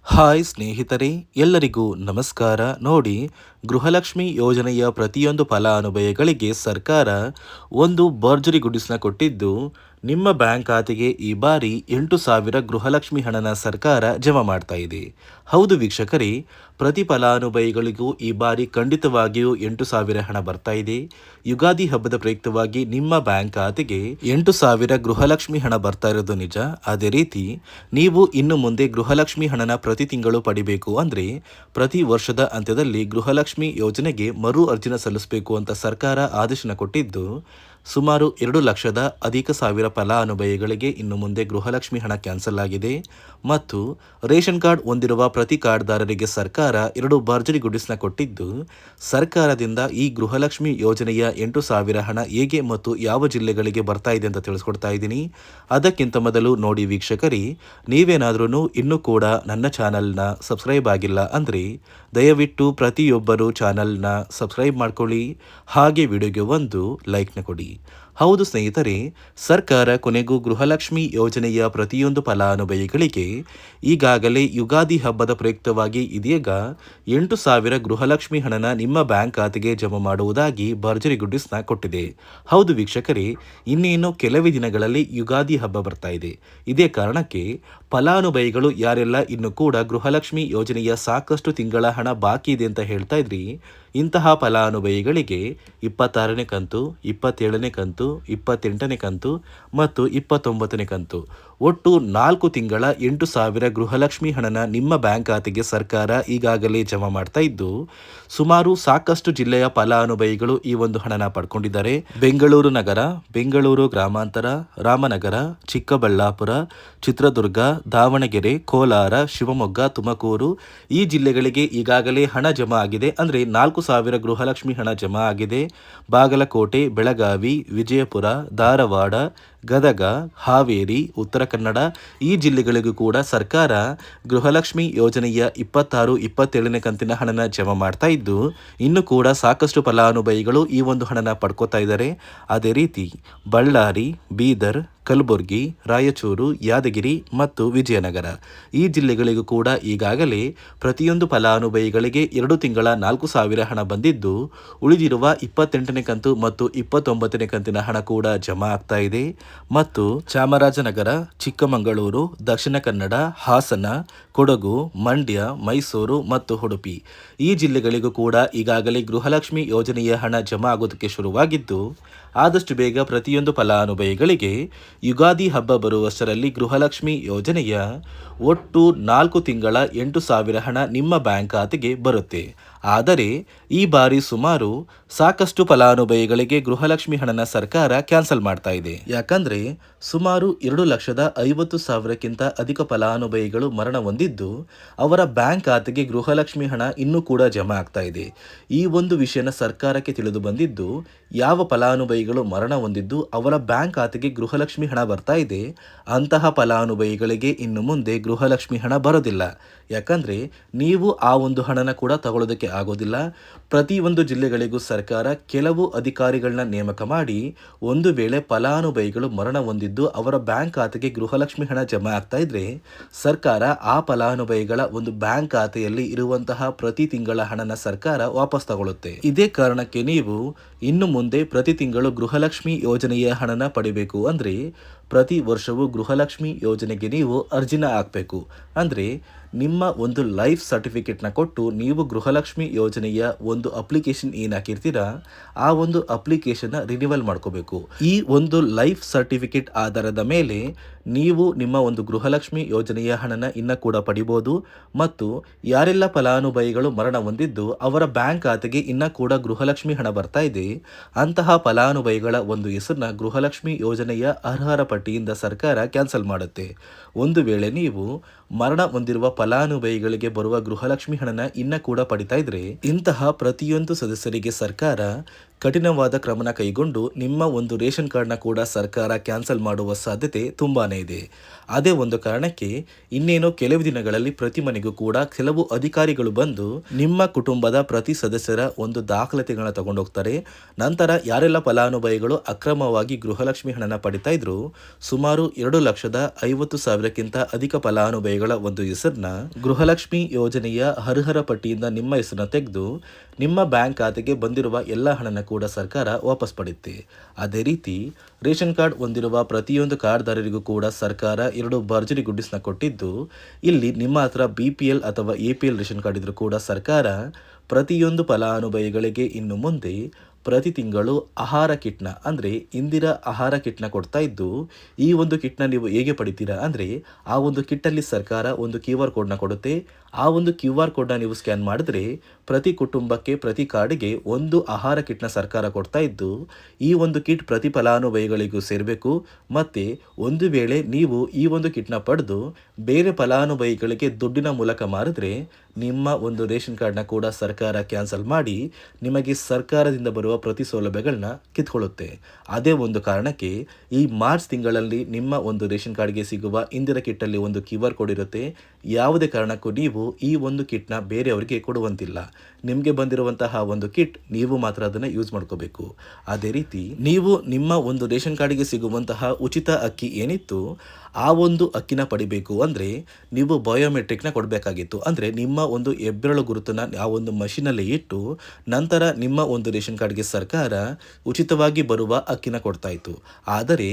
Hi ಸ್ನೇಹಿತರೆ, ಎಲ್ಲರಿಗೂ ನಮಸ್ಕಾರ. ನೋಡಿ, ಗೃಹಲಕ್ಷ್ಮಿ ಯೋಜನೆಯ ಪ್ರತಿಯೊಂದು ಫಲಾನುಭವಿಗಳಿಗೆ ಸರ್ಕಾರ ಒಂದು ಭರ್ಜರಿ ಗುಡಿಸಲ ಕೊಟ್ಟಿದ್ದು, ನಿಮ್ಮ ಬ್ಯಾಂಕ್ ಖಾತೆಗೆ ಈ ಬಾರಿ 8,000 ಗೃಹಲಕ್ಷ್ಮಿ ಹಣನ ಸರ್ಕಾರ ಜಮಾ ಮಾಡ್ತಾ ಇದೆ. ಹೌದು ವೀಕ್ಷಕರೇ, ಪ್ರತಿ ಫಲಾನುಭವಿಗಳಿಗೂ ಈ ಬಾರಿ ಖಂಡಿತವಾಗಿಯೂ 8,000 ಹಣ ಬರ್ತಾ ಇದೆ. ಯುಗಾದಿ ಹಬ್ಬದ ಪ್ರಯುಕ್ತವಾಗಿ ನಿಮ್ಮ ಬ್ಯಾಂಕ್ ಖಾತೆಗೆ 8,000 ಗೃಹಲಕ್ಷ್ಮಿ ಹಣ ಬರ್ತಾ ಇರೋದು ನಿಜ. ಅದೇ ರೀತಿ ನೀವು ಇನ್ನು ಮುಂದೆ ಗೃಹಲಕ್ಷ್ಮಿ ಹಣನ ಪ್ರತಿ ತಿಂಗಳು ಪಡಿಬೇಕು ಅಂದರೆ ಪ್ರತಿ ವರ್ಷದ ಅಂತ್ಯದಲ್ಲಿ ಗೃಹಲಕ್ಷ್ಮಿ ಯೋಜನೆಗೆ ಮರು ಅರ್ಜಿನ ಸಲ್ಲಿಸಬೇಕು ಅಂತ ಸರ್ಕಾರ ಆದೇಶನ ಕೊಟ್ಟಿದ್ದು, ಸುಮಾರು 2 ಲಕ್ಷದ ಅಧಿಕ ಸಾವಿರ ಫಲಾನುಭವಿಗಳಿಗೆ ಇನ್ನು ಮುಂದೆ ಗೃಹಲಕ್ಷ್ಮಿ ಹಣ ಕ್ಯಾನ್ಸಲ್ ಆಗಿದೆ. ಮತ್ತು ರೇಷನ್ ಕಾರ್ಡ್ ಹೊಂದಿರುವ ಪ್ರತಿ ಕಾರ್ಡ್ದಾರರಿಗೆ ಸರ್ಕಾರ 2 ಭರ್ಜರಿ ಗುಡಿಸಲ ಕೊಟ್ಟಿದ್ದು, ಸರ್ಕಾರದಿಂದ ಈ ಗೃಹಲಕ್ಷ್ಮಿ ಯೋಜನೆಯ 8,000 ಹಣ ಹೇಗೆ ಮತ್ತು ಯಾವ ಜಿಲ್ಲೆಗಳಿಗೆ ಬರ್ತಾ ಇದೆ ಅಂತ ತಿಳಿಸ್ಕೊಡ್ತಾ ಇದ್ದೀನಿ. ಅದಕ್ಕಿಂತ ಮೊದಲು ನೋಡಿ ವೀಕ್ಷಕರೇ, ನೀವೇನಾದ್ರೂ ಇನ್ನೂ ಕೂಡ ನನ್ನ ಚಾನಲ್ನ ಸಬ್ಸ್ಕ್ರೈಬ್ ಆಗಿಲ್ಲ ಅಂದರೆ ದಯವಿಟ್ಟು ಪ್ರತಿಯೊಬ್ಬರು ಚಾನಲ್ನ ಸಬ್ಸ್ಕ್ರೈಬ್ ಮಾಡ್ಕೊಳ್ಳಿ, ಹಾಗೆ ವಿಡಿಯೋಗೆ ಒಂದು ಲೈಕ್ನ ಕೊಡಿ. ಹೌದು ಸ್ನೇಹಿತರೆ, ಸರ್ಕಾರ ಕೊನೆಗೂ ಗೃಹಲಕ್ಷ್ಮಿ ಯೋಜನೆಯ ಪ್ರತಿಯೊಂದು ಫಲಾನುಭವಿಗಳಿಗೆ ಈಗಾಗಲೇ ಯುಗಾದಿ ಹಬ್ಬದ ಪ್ರಯುಕ್ತವಾಗಿ ಇದೀಗ 8,000 ಗೃಹಲಕ್ಷ್ಮಿ ಹಣನ ನಿಮ್ಮ ಬ್ಯಾಂಕ್ ಖಾತೆಗೆ ಜಮಾ ಮಾಡುವುದಾಗಿ ಭರ್ಜರಿ ಗುಡ್ಡಿಸ್ನ ಕೊಟ್ಟಿದೆ. ಹೌದು ವೀಕ್ಷಕರೇ, ಇನ್ನೇನು ಕೆಲವೇ ದಿನಗಳಲ್ಲಿ ಯುಗಾದಿ ಹಬ್ಬ ಬರ್ತಾ ಇದೆ. ಇದೇ ಕಾರಣಕ್ಕೆ ಫಲಾನುಭವಿಗಳು ಯಾರೆಲ್ಲ ಇನ್ನು ಕೂಡ ಗೃಹಲಕ್ಷ್ಮಿ ಯೋಜನೆಯ ಸಾಕಷ್ಟು ತಿಂಗಳ ಹಣ ಬಾಕಿ ಇದೆ ಅಂತ ಹೇಳ್ತಾ ಇದ್ರಿ, ಇಂತಹ ಫಲಾನುಭವಿಗಳಿಗೆ 26ನೇ ಕಂತು, 27ನೇ ಕಂತು, 28ನೇ ಕಂತು ಮತ್ತು 29ನೇ ಕಂತು ಒಟ್ಟು 4 ತಿಂಗಳ 8,000 ಗೃಹಲಕ್ಷ್ಮಿ ಹಣನ ನಿಮ್ಮ ಬ್ಯಾಂಕ್ ಖಾತೆಗೆ ಸರ್ಕಾರ ಈಗಾಗಲೇ ಜಮಾ ಮಾಡ್ತಾ ಇದ್ದು, ಸುಮಾರು ಸಾಕಷ್ಟು ಜಿಲ್ಲೆಯ ಫಲಾನುಭವಿಗಳು ಈ ಒಂದು ಹಣನ ಪಡ್ಕೊಂಡಿದ್ದಾರೆ. ಬೆಂಗಳೂರು ನಗರ, ಬೆಂಗಳೂರು ಗ್ರಾಮಾಂತರ, ರಾಮನಗರ, ಚಿಕ್ಕಬಳ್ಳಾಪುರ, ಚಿತ್ರದುರ್ಗ, ದಾವಣಗೆರೆ, ಕೋಲಾರ, ಶಿವಮೊಗ್ಗ, ತುಮಕೂರು ಈ ಜಿಲ್ಲೆಗಳಿಗೆ ಈಗಾಗಲೇ ಹಣ ಜಮಾ ಆಗಿದೆ. ಅಂದರೆ 4,000 ಗೃಹಲಕ್ಷ್ಮಿ ಹಣ ಜಮಾ ಆಗಿದೆ. ಬಾಗಲಕೋಟೆ, ಬೆಳಗಾವಿ, ವಿಜಯಪುರ, ಧಾರವಾಡ, ಗದಗ, ಹಾವೇರಿ, ಉತ್ತರ ಕನ್ನಡ ಈ ಜಿಲ್ಲೆಗಳಿಗೂ ಕೂಡ ಸರ್ಕಾರ ಗೃಹಲಕ್ಷ್ಮಿ ಯೋಜನೆಯ 26, 27ನೇ ಕಂತಿನ ಹಣನ ಜಮಾ ಮಾಡ್ತಾ ಇದ್ದು, ಇನ್ನು ಕೂಡ ಸಾಕಷ್ಟು ಫಲಾನುಭವಿಗಳು ಈ ಒಂದು ಹಣನ ಪಡ್ಕೋತಾ ಇದ್ದಾರೆ. ಅದೇ ರೀತಿ ಬಳ್ಳಾರಿ, ಬೀದರ್, ಕಲಬುರಗಿ, ರಾಯಚೂರು, ಯಾದಗಿರಿ ಮತ್ತು ವಿಜಯನಗರ ಈ ಜಿಲ್ಲೆಗಳಿಗೂ ಕೂಡ ಈಗಾಗಲೇ ಪ್ರತಿಯೊಂದು ಫಲಾನುಭವಿಗಳಿಗೆ 2 ತಿಂಗಳ 4,000 ಹಣ ಬಂದಿದ್ದು, ಉಳಿದಿರುವ 28ನೇ ಕಂತು ಮತ್ತು 29ನೇ ಕಂತಿನ ಹಣ ಕೂಡ ಜಮಾ ಆಗ್ತಾ ಇದೆ. ಮತ್ತು ಚಾಮರಾಜನಗರ, ಚಿಕ್ಕಮಗಳೂರು, ದಕ್ಷಿಣ ಕನ್ನಡ, ಹಾಸನ, ಕೊಡಗು, ಮಂಡ್ಯ, ಮೈಸೂರು ಮತ್ತು ಉಡುಪಿ ಈ ಜಿಲ್ಲೆಗಳಿಗೂ ಕೂಡ ಈಗಾಗಲೇ ಗೃಹಲಕ್ಷ್ಮಿ ಯೋಜನೆಯ ಹಣ ಜಮಾ ಆಗೋದಕ್ಕೆ ಶುರುವಾಗಿದ್ದು, ಆದಷ್ಟು ಬೇಗ ಪ್ರತಿಯೊಂದು ಫಲಾನುಭವಿಗಳಿಗೆ ಯುಗಾದಿ ಹಬ್ಬ ಬರುವಷ್ಟರಲ್ಲಿ ಗೃಹಲಕ್ಷ್ಮಿ ಯೋಜನೆಯ ಒಟ್ಟು 4 ತಿಂಗಳ 8,000 ಹಣ ನಿಮ್ಮ ಬ್ಯಾಂಕ್ ಖಾತೆಗೆ ಬರುತ್ತೆ. ಆದರೆ ಈ ಬಾರಿ ಸುಮಾರು ಸಾಕಷ್ಟು ಫಲಾನುಭವಿಗಳಿಗೆ ಗೃಹಲಕ್ಷ್ಮಿ ಹಣನ ಸರ್ಕಾರ ಕ್ಯಾನ್ಸಲ್ ಮಾಡ್ತಾ ಇದೆ. ಯಾಕಂದ್ರೆ ಸುಮಾರು 2,50,000ಕ್ಕಿಂತ ಅಧಿಕ ಫಲಾನುಭವಿಗಳು ಮರಣ ಹೊಂದಿದ್ದು, ಅವರ ಬ್ಯಾಂಕ್ ಖಾತೆಗೆ ಗೃಹಲಕ್ಷ್ಮಿ ಹಣ ಇನ್ನೂ ಕೂಡ ಜಮಾ ಆಗ್ತಾ ಇದೆ. ಈ ಒಂದು ವಿಷಯನ ಸರ್ಕಾರಕ್ಕೆ ತಿಳಿದು ಬಂದಿದ್ದು, ಯಾವ ಫಲಾನುಭವಿಗಳು ಮರಣ ಹೊಂದಿದ್ದು ಅವರ ಬ್ಯಾಂಕ್ ಖಾತೆಗೆ ಗೃಹಲಕ್ಷ್ಮಿ ಹಣ ಬರ್ತಾ ಇದೆ, ಅಂತಹ ಫಲಾನುಭವಿಗಳಿಗೆ ಇನ್ನು ಮುಂದೆ ಗೃಹಲಕ್ಷ್ಮಿ ಹಣ ಬರೋದಿಲ್ಲ. ಯಾಕಂದ್ರೆ ನೀವು ಆ ಒಂದು ಹಣನ ಕೂಡ ತಗೊಳ್ಳೋದಕ್ಕೆ ಆಗೋದಿಲ್ಲ. ಪ್ರತಿಯೊಂದು ಜಿಲ್ಲೆಗಳಿಗೂ ಸರ್ಕಾರ ಕೆಲವು ಅಧಿಕಾರಿಗಳನ್ನ ನೇಮಕ ಮಾಡಿ, ಒಂದು ವೇಳೆ ಫಲಾನುಭವಿಗಳು ಮರಣ ಹೊಂದಿದ್ದು ಅವರ ಬ್ಯಾಂಕ್ ಖಾತೆಗೆ ಗೃಹಲಕ್ಷ್ಮಿ ಹಣ ಜಮಾ ಆಗ್ತಾ ಇದ್ರೆ, ಸರ್ಕಾರ ಆ ಫಲಾನುಭವಿಗಳ ಒಂದು ಬ್ಯಾಂಕ್ ಖಾತೆಯಲ್ಲಿ ಇರುವಂತಹ ಪ್ರತಿ ತಿಂಗಳ ಹಣನ ಸರ್ಕಾರ ವಾಪಸ್ ತಗೊಳ್ಳುತ್ತೆ. ಇದೇ ಕಾರಣಕ್ಕೆ ನೀವು ಇನ್ನು ಮುಂದೆ ಪ್ರತಿ ತಿಂಗಳು ಗೃಹಲಕ್ಷ್ಮಿ ಯೋಜನೆಯ ಹಣನ ಪಡಿಬೇಕು ಅಂದ್ರೆ ಪ್ರತಿ ವರ್ಷವೂ ಗೃಹಲಕ್ಷ್ಮಿ ಯೋಜನೆಗೆ ನೀವು ಅರ್ಜಿನ ಹಾಕಬೇಕು. ಅಂದರೆ ನಿಮ್ಮ ಒಂದು ಲೈಫ್ ಸರ್ಟಿಫಿಕೇಟ್ನ ಕೊಟ್ಟು ನೀವು ಗೃಹಲಕ್ಷ್ಮಿ ಯೋಜನೆಯ ಒಂದು ಅಪ್ಲಿಕೇಶನ್ ಏನು ಹಾಕಿರ್ತೀರಾ ಆ ಒಂದು ಅಪ್ಲಿಕೇಶನ್ನ ರಿನಿವಲ್ ಮಾಡ್ಕೋಬೇಕು. ಈ ಒಂದು ಲೈಫ್ ಸರ್ಟಿಫಿಕೇಟ್ ಆಧಾರದ ಮೇಲೆ ನೀವು ನಿಮ್ಮ ಒಂದು ಗೃಹಲಕ್ಷ್ಮಿ ಯೋಜನೆಯ ಹಣನ ಇನ್ನ ಕೂಡ ಪಡಿಬೋದು. ಮತ್ತು ಯಾರೆಲ್ಲ ಫಲಾನುಭವಿಗಳು ಮರಣ ಹೊಂದಿದ್ದು ಅವರ ಬ್ಯಾಂಕ್ ಖಾತೆಗೆ ಇನ್ನ ಕೂಡ ಗೃಹಲಕ್ಷ್ಮಿ ಹಣ ಬರ್ತಾ ಇದೆ, ಅಂತಹ ಫಲಾನುಭವಿಗಳ ಒಂದು ಹೆಸರನ್ನ ಗೃಹಲಕ್ಷ್ಮಿ ಯೋಜನೆಯ ಅರ್ಹರ ಪಟ್ಟಿಯಿಂದ ಸರ್ಕಾರ ಕ್ಯಾನ್ಸಲ್ ಮಾಡುತ್ತೆ. ಒಂದು ವೇಳೆ ನೀವು ಮರಣ ಹೊಂದಿರುವ ಫಲಾನುಭವಿಗಳಿಗೆ ಬರುವ ಗೃಹಲಕ್ಷ್ಮಿ ಹಣನ ಇನ್ನ ಕೂಡ ಪಡಿತಾ ಇದ್ರೆ, ಇಂತಹ ಪ್ರತಿಯೊಂದು ಸದಸ್ಯರಿಗೆ ಸರ್ಕಾರ ಕಠಿಣವಾದ ಕ್ರಮನ ಕೈಗೊಂಡು ನಿಮ್ಮ ಒಂದು ರೇಷನ್ ಕಾರ್ಡ್ನ ಕೂಡ ಸರ್ಕಾರ ಕ್ಯಾನ್ಸಲ್ ಮಾಡುವ ಸಾಧ್ಯತೆ ತುಂಬಾನೇ ಇದೆ. ಅದೇ ಒಂದು ಕಾರಣಕ್ಕೆ ಇನ್ನೇನು ಕೆಲವು ದಿನಗಳಲ್ಲಿ ಪ್ರತಿ ಮನೆಗೂ ಕೂಡ ಕೆಲವು ಅಧಿಕಾರಿಗಳು ಬಂದು ನಿಮ್ಮ ಕುಟುಂಬದ ಪ್ರತಿ ಸದಸ್ಯರ ಒಂದು ದಾಖಲಾತಿಗಳನ್ನ ತಗೊಂಡೋಗ್ತಾರೆ. ನಂತರ ಯಾರೆಲ್ಲ ಫಲಾನುಭವಿಗಳು ಅಕ್ರಮವಾಗಿ ಗೃಹಲಕ್ಷ್ಮಿ ಹಣನ ಪಡಿತಾ ಇದ್ರು, ಸುಮಾರು 2,50,000ಕ್ಕಿಂತ ಅಧಿಕ ಫಲಾನುಭವಿಗಳ ಒಂದು ಹೆಸರನ್ನ ಗೃಹಲಕ್ಷ್ಮಿ ಯೋಜನೆಯ ಅರ್ಹರ ಪಟ್ಟಿಯಿಂದ ನಿಮ್ಮ ಹೆಸರನ್ನ ತೆಗೆದು ನಿಮ್ಮ ಬ್ಯಾಂಕ್ ಖಾತೆಗೆ ಬಂದಿರುವ ಎಲ್ಲ ಹಣನ ಕೂಡ ಸರ್ಕಾರ ವಾಪಸ್ ಪಡೆಯುತ್ತೆ. ಅದೇ ರೀತಿ ರೇಷನ್ ಕಾರ್ಡ್ ಹೊಂದಿರುವ ಪ್ರತಿಯೊಂದು ಕಾರ್ಡ್ದಾರರಿಗೂ ಕೂಡ ಸರ್ಕಾರ 2 ಭರ್ಜರಿ ಗುಡ್ಡಿಸ್ನ ಕೊಟ್ಟಿದ್ದು, ಇಲ್ಲಿ ನಿಮ್ಮ ಹತ್ರ BPL ಅಥವಾ APL ರೇಷನ್ ಕಾರ್ಡ್ ಇದ್ರೂ ಕೂಡ ಸರ್ಕಾರ ಪ್ರತಿಯೊಂದು ಫಲಾನುಭವಿಗಳಿಗೆ ಇನ್ನು ಮುಂದೆ ಪ್ರತಿ ತಿಂಗಳು ಆಹಾರ ಕಿಟ್ನ ಅಂದರೆ ಇಂದಿರಾ ಆಹಾರ ಕಿಟ್ನ ಕೊಡ್ತಾ ಇದ್ದು, ಈ ಒಂದು ಕಿಟ್ನ ನೀವು ಹೇಗೆ ಪಡಿತೀರಾ ಅಂದರೆ ಆ ಒಂದು ಕಿಟ್ಟಲ್ಲಿ ಸರ್ಕಾರ ಒಂದು QR ಕೋಡ್ನ ಕೊಡುತ್ತೆ. ಆ ಒಂದು QR ಕೋಡ್ನ ನೀವು ಸ್ಕ್ಯಾನ್ ಮಾಡಿದ್ರೆ ಪ್ರತಿ ಕುಟುಂಬಕ್ಕೆ ಪ್ರತಿ ಕಾರ್ಡಿಗೆ ಒಂದು ಆಹಾರ ಕಿಟ್ನ ಸರ್ಕಾರ ಕೊಡ್ತಾ ಇದ್ದು, ಈ ಒಂದು ಕಿಟ್ ಪ್ರತಿ ಫಲಾನುಭವಿಗಳಿಗೂ ಸೇರಬೇಕು. ಮತ್ತು ಒಂದು ವೇಳೆ ನೀವು ಈ ಒಂದು ಕಿಟ್ನ ಪಡೆದು ಬೇರೆ ಫಲಾನುಭವಿಗಳಿಗೆ ದುಡ್ಡಿನ ಮೂಲಕ ಮಾರಿದ್ರೆ ನಿಮ್ಮ ಒಂದು ರೇಷನ್ ಕಾರ್ಡ್ನ ಕೂಡ ಸರ್ಕಾರ ಕ್ಯಾನ್ಸಲ್ ಮಾಡಿ ನಿಮಗೆ ಸರ್ಕಾರದಿಂದ ಬರುವ ಪ್ರತಿ ಸೌಲಭ್ಯಗಳನ್ನ ಕಿತ್ಕೊಳ್ಳುತ್ತೆ. ಅದೇ ಒಂದು ಕಾರಣಕ್ಕೆ ಈ ಮಾರ್ಚ್ ತಿಂಗಳಲ್ಲಿ ನಿಮ್ಮ ಒಂದು ರೇಷನ್ ಕಾರ್ಡ್ಗೆ ಸಿಗುವ ಇಂದಿರಾ ಕಿಟ್ಟಲ್ಲಿ ಒಂದು QR ಕೋಡ್ ಇರುತ್ತೆ. ಯಾವುದೇ ಕಾರಣಕ್ಕೂ ನೀವು ಈ ಒಂದು ಕಿಟ್ನ ಬೇರೆಯವರಿಗೆ ಕೊಡುವಂತಿಲ್ಲ. ನಿಮಗೆ ಬಂದಿರುವಂತಹ ಒಂದು ಕಿಟ್ ನೀವು ಮಾತ್ರ ಅದನ್ನು ಯೂಸ್ ಮಾಡ್ಕೋಬೇಕು. ಅದೇ ರೀತಿ ನೀವು ನಿಮ್ಮ ಒಂದು ರೇಷನ್ ಕಾರ್ಡಿಗೆ ಸಿಗುವಂತಹ ಉಚಿತ ಅಕ್ಕಿ ಏನಿತ್ತು ಆ ಒಂದು ಅಕ್ಕಿನ ಪಡಿಬೇಕು ಅಂದರೆ ನೀವು ಬಯೋಮೆಟ್ರಿಕ್ನ ಕೊಡಬೇಕಾಗಿತ್ತು. ಅಂದರೆ ನಿಮ್ಮ ಒಂದು ಹೆಬ್ಬೆರಳು ಗುರುತನ್ನು ಆ ಒಂದು ಮಷೀನಲ್ಲಿ ಇಟ್ಟು ನಂತರ ನಿಮ್ಮ ಒಂದು ರೇಷನ್ ಕಾರ್ಡ್ಗೆ ಸರ್ಕಾರ ಉಚಿತವಾಗಿ ಬರುವ ಅಕ್ಕಿನ ಕೊಡ್ತಾ ಇತ್ತು. ಆದರೆ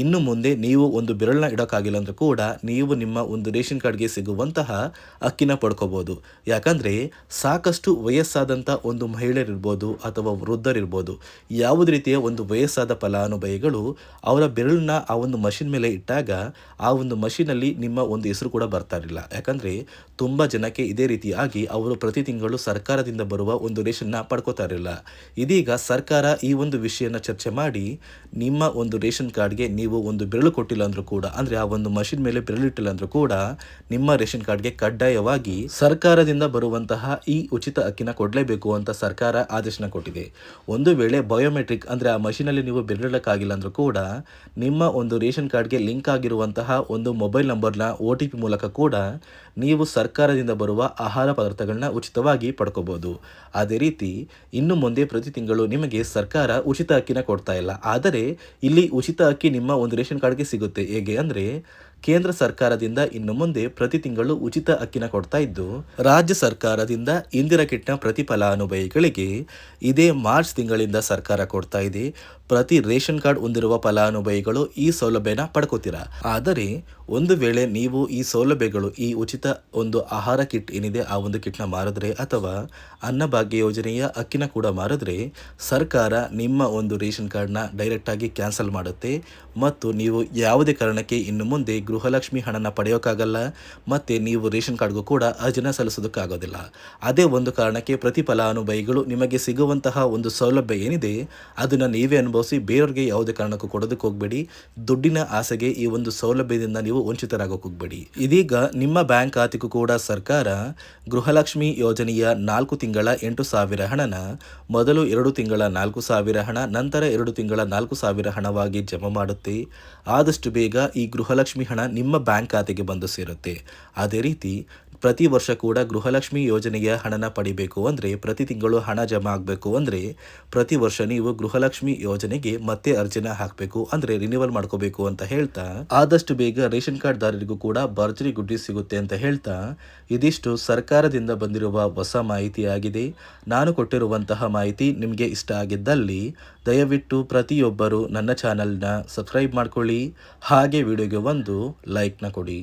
ಇನ್ನು ಮುಂದೆ ನೀವು ಒಂದು ಬೆರಳನ್ನ ಇಡೋಕ್ಕಾಗಿಲ್ಲ ಅಂದರೂ ಕೂಡ ನೀವು ನಿಮ್ಮ ಒಂದು ರೇಷನ್ ಕಾರ್ಡ್ಗೆ ಸಿಗುವಂತಹ ಅಕ್ಕಿನ ಪಡ್ಕೋಬೋದು. ಯಾಕಂದರೆ ಸಾಕಷ್ಟು ವಯಸ್ಸಾದಂಥ ಒಂದು ಮಹಿಳೆಯರಿರ್ಬೋದು ಅಥವಾ ವೃದ್ಧರಿರ್ಬೋದು, ಯಾವುದೇ ರೀತಿಯ ಒಂದು ವಯಸ್ಸಾದ ಫಲಾನುಭವಿಗಳು ಅವರ ಬೆರಳನ್ನ ಆ ಒಂದು ಮಷಿನ್ ಮೇಲೆ ಇಟ್ಟಾಗ ಆ ಒಂದು ಮಷೀನಲ್ಲಿ ನಿಮ್ಮ ಒಂದು ಹೆಸರು ಕೂಡ ಬರ್ತಾ ಇರಲಿಲ್ಲ. ಯಾಕಂದರೆ ತುಂಬ ಜನಕ್ಕೆ ಇದೇ ರೀತಿಯಾಗಿ ಅವರು ಪ್ರತಿ ತಿಂಗಳು ಸರ್ಕಾರದಿಂದ ಬರುವ ಒಂದು ರೇಷನ್ನ ಪಡ್ಕೋತಾ ಇರಲಿಲ್ಲ. ಇದೀಗ ಸರ್ಕಾರ ಈ ಒಂದು ವಿಷಯನ ಚರ್ಚೆ ಮಾಡಿ ನಿಮ್ಮ ಒಂದು ರೇಷನ್ ಕಾರ್ಡ್ಗೆ ನೀವು ಒಂದು ಬೆರಳು ಕೊಟ್ಟಿಲ್ಲ ಅಂದರೂ ಕೂಡ, ಅಂದರೆ ಆ ಒಂದು ಮಷಿನ್ ಮೇಲೆ ಬೆರಳಿಟ್ಟಿಲ್ಲ ಅಂದರೂ ಕೂಡ ನಿಮ್ಮ ರೇಷನ್ ಕಾರ್ಡ್ಗೆ ಕಡ್ಡಾಯವಾಗಿ ಸರ್ಕಾರದಿಂದ ಬರುವಂತಹ ಈ ಉಚಿತ ಅಕ್ಕಿನ ಕೊಡಲೇಬೇಕು ಅಂತ ಸರ್ಕಾರ ಆದೇಶನ ಕೊಟ್ಟಿದೆ. ಒಂದು ವೇಳೆ ಬಯೋಮೆಟ್ರಿಕ್ ಅಂದರೆ ಆ ಮಷೀನಲ್ಲಿ ನೀವು ಬೆರಳಿಡಕ್ಕಾಗಿಲ್ಲ ಅಂದರೂ ಕೂಡ ನಿಮ್ಮ ಒಂದು ರೇಷನ್ ಕಾರ್ಡ್ಗೆ ಲಿಂಕ್ ಆಗಿರುವಂತಹ ಒಂದು ಮೊಬೈಲ್ ನಂಬರ್ನ OTP ಮೂಲಕ ಕೂಡ ನೀವು ಸರ್ಕಾರದಿಂದ ಬರುವ ಆಹಾರ ಪದಾರ್ಥಗಳನ್ನ ಉಚಿತವಾಗಿ ಪಡ್ಕೋಬಹುದು. ಅದೇ ರೀತಿ ಇನ್ನು ಮುಂದೆ ಪ್ರತಿ ತಿಂಗಳು ನಿಮಗೆ ಸರ್ಕಾರ ಉಚಿತ ಅಕ್ಕಿನ ಕೊಡ್ತಾ ಇಲ್ಲ. ಆದರೆ ಇಲ್ಲಿ ಉಚಿತ ಅಕ್ಕಿ ನಿಮ್ಮ ಒಂದು ರೇಷನ್ ಕಾರ್ಡ್ಗೆ ಸಿಗುತ್ತೆ. ಹೇಗೆ ಅಂದರೆ ಕೇಂದ್ರ ಸರ್ಕಾರದಿಂದ ಇನ್ನು ಮುಂದೆ ಪ್ರತಿ ತಿಂಗಳು ಉಚಿತ ಅಕ್ಕಿನ ಕೊಡ್ತಾ ಇದ್ದು, ರಾಜ್ಯ ಸರ್ಕಾರದಿಂದ ಇಂದಿರಾ ಕಿಟ್ನ ಪ್ರತಿ ಫಲಾನುಭವಿಗಳಿಗೆ ಇದೇ ಮಾರ್ಚ್ ತಿಂಗಳಿಂದ ಸರ್ಕಾರ ಕೊಡ್ತಾ ಇದೆ. ಪ್ರತಿ ರೇಷನ್ ಕಾರ್ಡ್ ಹೊಂದಿರುವ ಫಲಾನುಭವಿಗಳು ಈ ಸೌಲಭ್ಯನ ಪಡ್ಕೋತೀರಾ. ಆದರೆ ಒಂದು ವೇಳೆ ನೀವು ಈ ಸೌಲಭ್ಯಗಳು ಈ ಉಚಿತ ಒಂದು ಆಹಾರ ಕಿಟ್ ಏನಿದೆ ಆ ಒಂದು ಕಿಟ್ನ ಮಾರಿದ್ರೆ ಅಥವಾ ಅನ್ನಭಾಗ್ಯ ಯೋಜನೆಯ ಅಕ್ಕಿನ ಕೂಡ ಮಾರಿದ್ರೆ ಸರ್ಕಾರ ನಿಮ್ಮ ಒಂದು ರೇಷನ್ ಕಾರ್ಡ್ನ ಡೈರೆಕ್ಟಾಗಿ ಕ್ಯಾನ್ಸಲ್ ಮಾಡುತ್ತೆ. ಮತ್ತು ನೀವು ಯಾವುದೇ ಕಾರಣಕ್ಕೆ ಇನ್ನು ಮುಂದೆ ಗೃಹಲಕ್ಷ್ಮಿ ಹಣನ ಪಡೆಯೋಕ್ಕಾಗಲ್ಲ ಮತ್ತು ನೀವು ರೇಷನ್ ಕಾರ್ಡ್ಗೂ ಕೂಡ ಅರ್ಜಿನ ಸಲ್ಲಿಸೋದಕ್ಕಾಗೋದಿಲ್ಲ. ಅದೇ ಒಂದು ಕಾರಣಕ್ಕೆ ಪ್ರತಿ ಫಲಾನುಭವಿಗಳು ನಿಮಗೆ ಸಿಗುವಂತಹ ಒಂದು ಸೌಲಭ್ಯ ಏನಿದೆ ಅದನ್ನು ನೀವೇ ಅನುಭವಿಸಿ, ಬೇರೆಯವ್ರಿಗೆ ಯಾವುದೇ ಕಾರಣಕ್ಕೂ ಕೊಡೋದಕ್ಕೆ ಹೋಗಬೇಡಿ. ದುಡ್ಡಿನ ಆಸೆಗೆ ಈ ಒಂದು ಸೌಲಭ್ಯದಿಂದ ನೀವು ವಂಚಿತರಾಗೋಕೆ ಹೋಗಬೇಡಿ. ಇದೀಗ ನಿಮ್ಮ ಬ್ಯಾಂಕ್ ಖಾತೆಗೂ ಕೂಡ ಸರ್ಕಾರ ಗೃಹಲಕ್ಷ್ಮಿ ಯೋಜನೆಯ 4 ತಿಂಗಳ 8,000 ಹಣನ ಮೊದಲು 2 ತಿಂಗಳ 4,000 ಹಣ, ನಂತರ 2 ತಿಂಗಳ 4,000 ಹಣವಾಗಿ ಜಮಾ ಮಾಡುತ್ತೆ. ಆದಷ್ಟು ಬೇಗ ಈ ಗೃಹಲಕ್ಷ್ಮಿ ಹಣ ನಿಮ್ಮ ಬ್ಯಾಂಕ್ ಖಾತೆಗೆ ಬಂದು ಸೇರುತ್ತೆ. ಅದೇ ರೀತಿ ಪ್ರತಿ ವರ್ಷ ಕೂಡ ಗೃಹಲಕ್ಷ್ಮಿ ಯೋಜನೆಯ ಹಣನ ಪಡಿಬೇಕು ಅಂದರೆ ಪ್ರತಿ ತಿಂಗಳು ಹಣ ಜಮಾ ಆಗಬೇಕು ಅಂದರೆ ಪ್ರತಿ ವರ್ಷ ನೀವು ಗೃಹಲಕ್ಷ್ಮಿ ಯೋಜನೆಗೆ ಮತ್ತೆ ಅರ್ಜಿನ ಹಾಕಬೇಕು, ಅಂದರೆ ರಿನ್ಯೂವಲ್ ಮಾಡ್ಕೋಬೇಕು ಅಂತ ಹೇಳ್ತಾ ಆದಷ್ಟು ಬೇಗ ರೇಷನ್ ಕಾರ್ಡ್ ದಾರರಿಗೂ ಕೂಡ ಭರ್ಜರಿ ಗುಡ್ಡಿ ಸಿಗುತ್ತೆ ಅಂತ ಹೇಳ್ತಾ ಇದಿಷ್ಟು ಸರ್ಕಾರದಿಂದ ಬಂದಿರುವ ಹೊಸ ಮಾಹಿತಿಯಾಗಿದೆ. ನಾನು ಕೊಟ್ಟಿರುವಂತಹ ಮಾಹಿತಿ ನಿಮಗೆ ಇಷ್ಟ ಆಗಿದ್ದಲ್ಲಿ ದಯವಿಟ್ಟು ಪ್ರತಿಯೊಬ್ಬರು ನನ್ನ ಚಾನಲ್ನ ಸಬ್ಸ್ಕ್ರೈಬ್ ಮಾಡ್ಕೊಳ್ಳಿ. ಹಾಗೆ ವಿಡಿಯೋಗೆ ಒಂದು ಲೈಕ್ನ ಕೊಡಿ.